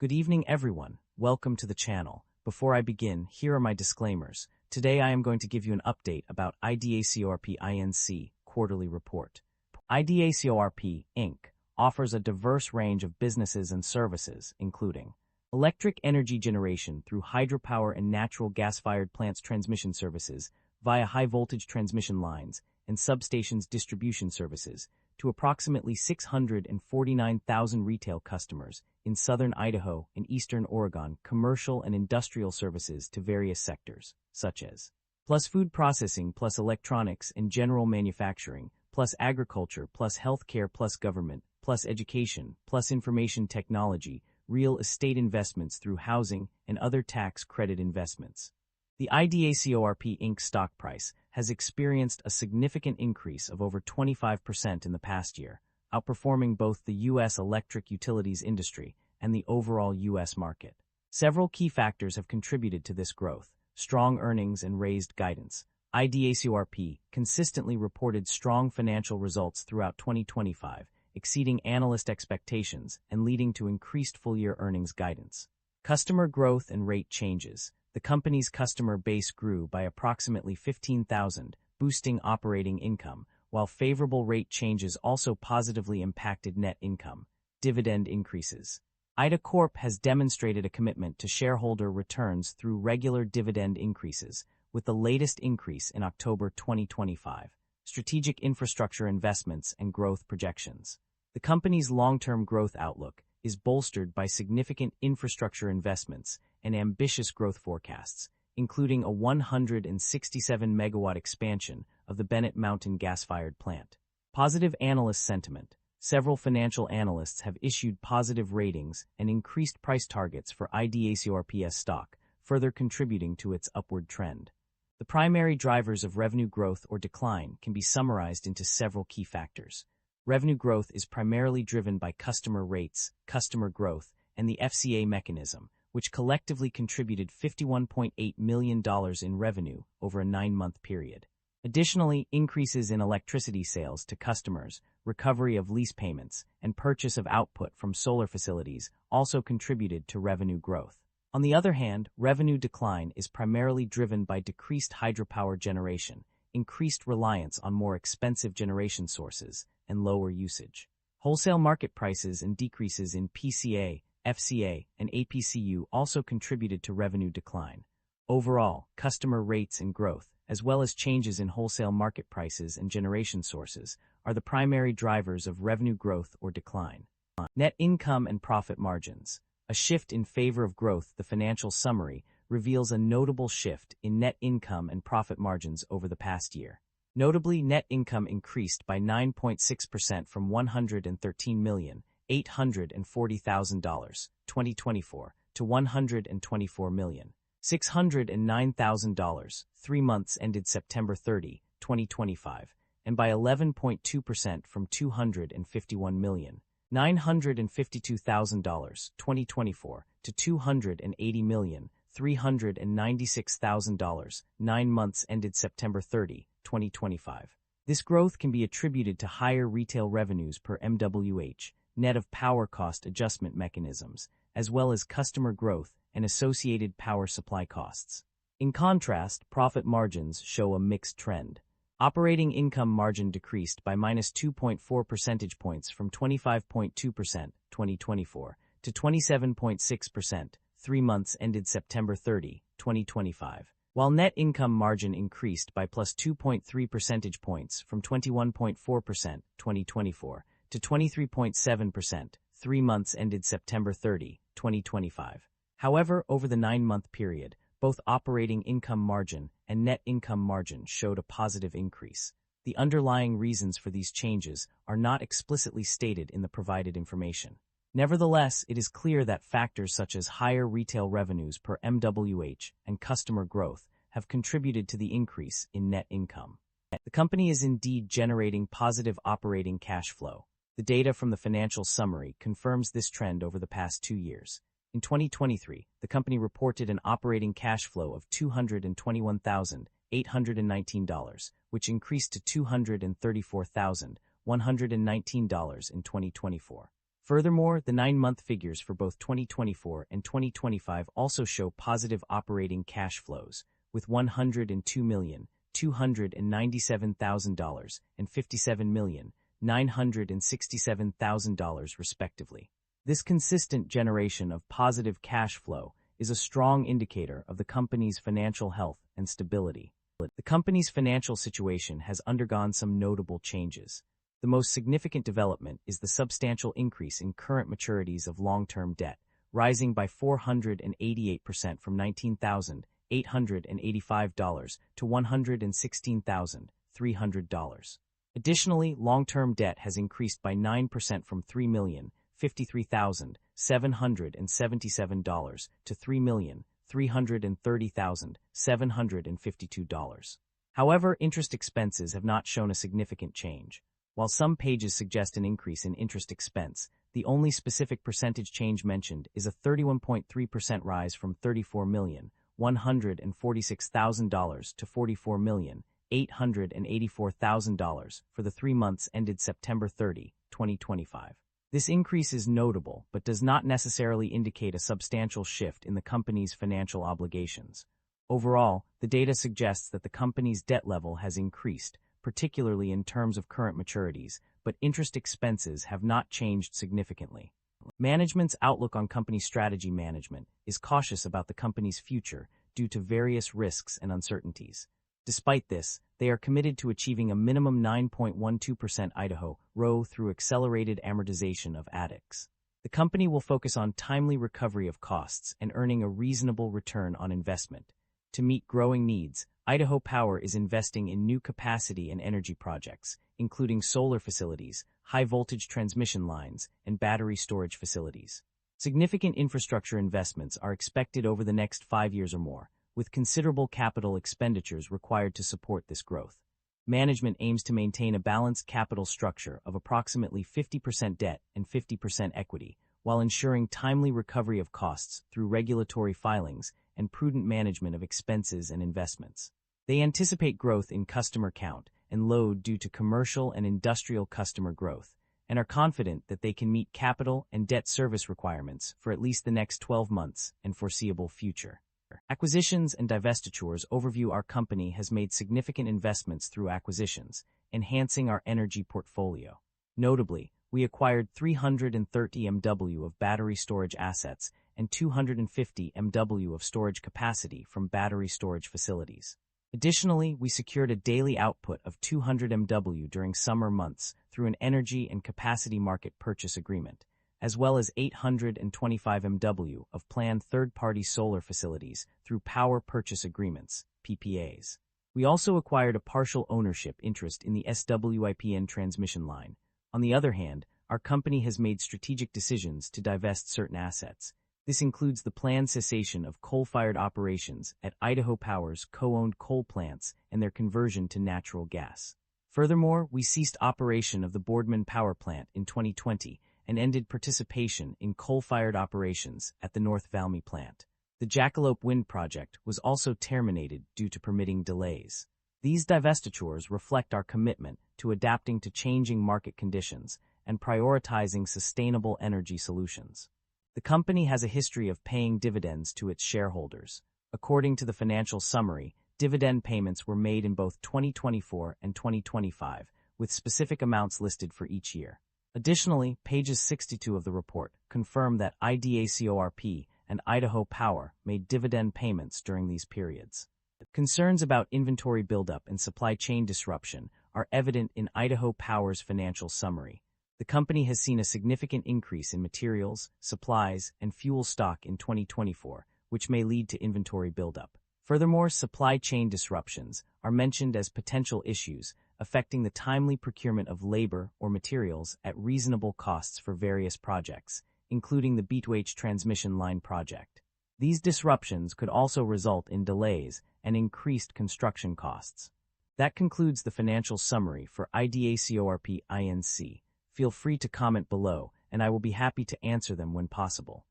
Good evening, everyone. Welcome to the channel. Before I begin, here are my disclaimers. Today I am going to give you an update about IDACORP INC quarterly report. IDACORP Inc. offers a diverse range of businesses and services, including electric energy generation through hydropower and natural gas-fired plants transmission services via high-voltage transmission lines and substations distribution services to approximately 649,000 retail customers in southern Idaho and eastern Oregon, commercial and industrial services to various sectors, such as plus food processing, plus electronics and general manufacturing, plus agriculture, plus healthcare, plus government, plus education, plus information technology, real estate investments through housing and other tax credit investments. The IDACORP Inc. stock price has experienced a significant increase of over 25% in the past year, outperforming both the U.S. electric utilities industry and the overall U.S. market. Several key factors have contributed to this growth: strong earnings and raised guidance. IDACORP consistently reported strong financial results throughout 2025, exceeding analyst expectations and leading to increased full-year earnings guidance. Customer growth and rate changes. The company's customer base grew by approximately 15,000, boosting operating income, while favorable rate changes also positively impacted net income. Dividend increases. IDACORP has demonstrated a commitment to shareholder returns through regular dividend increases, with the latest increase in October 2025. Strategic infrastructure investments and growth projections. The company's long-term growth outlook is bolstered by significant infrastructure investments and ambitious growth forecasts, including a 167-megawatt expansion of the Bennett Mountain gas-fired plant. Positive analyst sentiment. Several financial analysts have issued positive ratings and increased price targets for IDACORP's stock, further contributing to its upward trend. The primary drivers of revenue growth or decline can be summarized into several key factors. Revenue growth is primarily driven by customer rates, customer growth, and the FCA mechanism, which collectively contributed $51.8 million in revenue over a 9-month period. Additionally, increases in electricity sales to customers, recovery of lease payments, and purchase of output from solar facilities also contributed to revenue growth. On the other hand, revenue decline is primarily driven by decreased hydropower generation, increased reliance on more expensive generation sources, and lower usage. Wholesale market prices and decreases in PCA, FCA, and APCU also contributed to revenue decline. Overall, customer rates and growth, as well as changes in wholesale market prices and generation sources, are the primary drivers of revenue growth or decline. Net income and profit margins. A shift in favor of growth. The financial summary reveals a notable shift in net income and profit margins over the past year. Notably, net income increased by 9.6% from $113,840,000, 2024, to $124,609,000, 3 months ended September 30, 2025, and by 11.2% from $251,952,000, 2024, to $280,396,000, 9 months ended September 30, 2025. This growth can be attributed to higher retail revenues per MWH, net of power cost adjustment mechanisms, as well as customer growth and associated power supply costs. In contrast, profit margins show a mixed trend. Operating income margin decreased by -2.4 percentage points from 25.2%, 2024, to 27.6%, 3 months ended September 30, 2025, while net income margin increased by +2.3 percentage points from 21.4%, 2024, to 23.7%, 3 months ended September 30, 2025. However, over the 9-month period, both operating income margin and net income margin showed a positive increase. The underlying reasons for these changes are not explicitly stated in the provided information. Nevertheless, it is clear that factors such as higher retail revenues per MWH and customer growth have contributed to the increase in net income. The company is indeed generating positive operating cash flow. The data from the financial summary confirms this trend over the past 2 years. In 2023, the company reported an operating cash flow of $221,819, which increased to $234,119 in 2024. Furthermore, the 9-month figures for both 2024 and 2025 also show positive operating cash flows, with $102,297,000 and $57,967,000 respectively. This consistent generation of positive cash flow is a strong indicator of the company's financial health and stability. The company's financial situation has undergone some notable changes. The most significant development is the substantial increase in current maturities of long-term debt, rising by 488% from $19,885 to $116,300. Additionally, long-term debt has increased by 9% from $3,053,777 to $3,330,752. However, interest expenses have not shown a significant change. While some pages suggest an increase in interest expense, the only specific percentage change mentioned is a 31.3% rise from $34,146,000 to $44,884,000 for the 3 months ended September 30, 2025. This increase is notable but does not necessarily indicate a substantial shift in the company's financial obligations. Overall, the data suggests that the company's debt level has increased, particularly in terms of current maturities, but interest expenses have not changed significantly. Management's outlook on company strategy management is cautious about the company's future due to various risks and uncertainties. Despite this, they are committed to achieving a minimum 9.12% Idaho ROE through accelerated amortization of ADACs. The company will focus on timely recovery of costs and earning a reasonable return on investment. To meet growing needs, Idaho Power is investing in new capacity and energy projects, including solar facilities, high-voltage transmission lines, and battery storage facilities. Significant infrastructure investments are expected over the next 5 years or more, with considerable capital expenditures required to support this growth. Management aims to maintain a balanced capital structure of approximately 50% debt and 50% equity, while ensuring timely recovery of costs through regulatory filings and prudent management of expenses and investments. They anticipate growth in customer count and load due to commercial and industrial customer growth, and are confident that they can meet capital and debt service requirements for at least the next 12 months and foreseeable future. Acquisitions and divestitures overview. Our company has made significant investments through acquisitions, enhancing our energy portfolio. Notably, we acquired 330 MW of battery storage assets and 250 MW of storage capacity from battery storage facilities. Additionally, we secured a daily output of 200 MW during summer months through an energy and capacity market purchase agreement, as well as 825 MW of planned third-party solar facilities through power purchase agreements, PPAs. We also acquired a partial ownership interest in the SWIPN transmission line. On the other hand, our company has made strategic decisions to divest certain assets. This includes the planned cessation of coal-fired operations at Idaho Power's co-owned coal plants and their conversion to natural gas. Furthermore, we ceased operation of the Boardman Power Plant in 2020 and ended participation in coal-fired operations at the North Valmy plant. The Jackalope Wind Project was also terminated due to permitting delays. These divestitures reflect our commitment to adapting to changing market conditions and prioritizing sustainable energy solutions. The company has a history of paying dividends to its shareholders. According to the financial summary, dividend payments were made in both 2024 and 2025, with specific amounts listed for each year. Additionally, pages 62 of the report confirm that IDACORP and Idaho Power made dividend payments during these periods. Concerns about inventory buildup and supply chain disruption are evident in Idaho Power's financial summary. The company has seen a significant increase in materials, supplies, and fuel stock in 2024, which may lead to inventory buildup. Furthermore, supply chain disruptions are mentioned as potential issues affecting the timely procurement of labor or materials at reasonable costs for various projects, including the Beatwage transmission line project. These disruptions could also result in delays and increased construction costs. That concludes the financial summary for IDACORP INC. Feel free to comment below, and I will be happy to answer them when possible.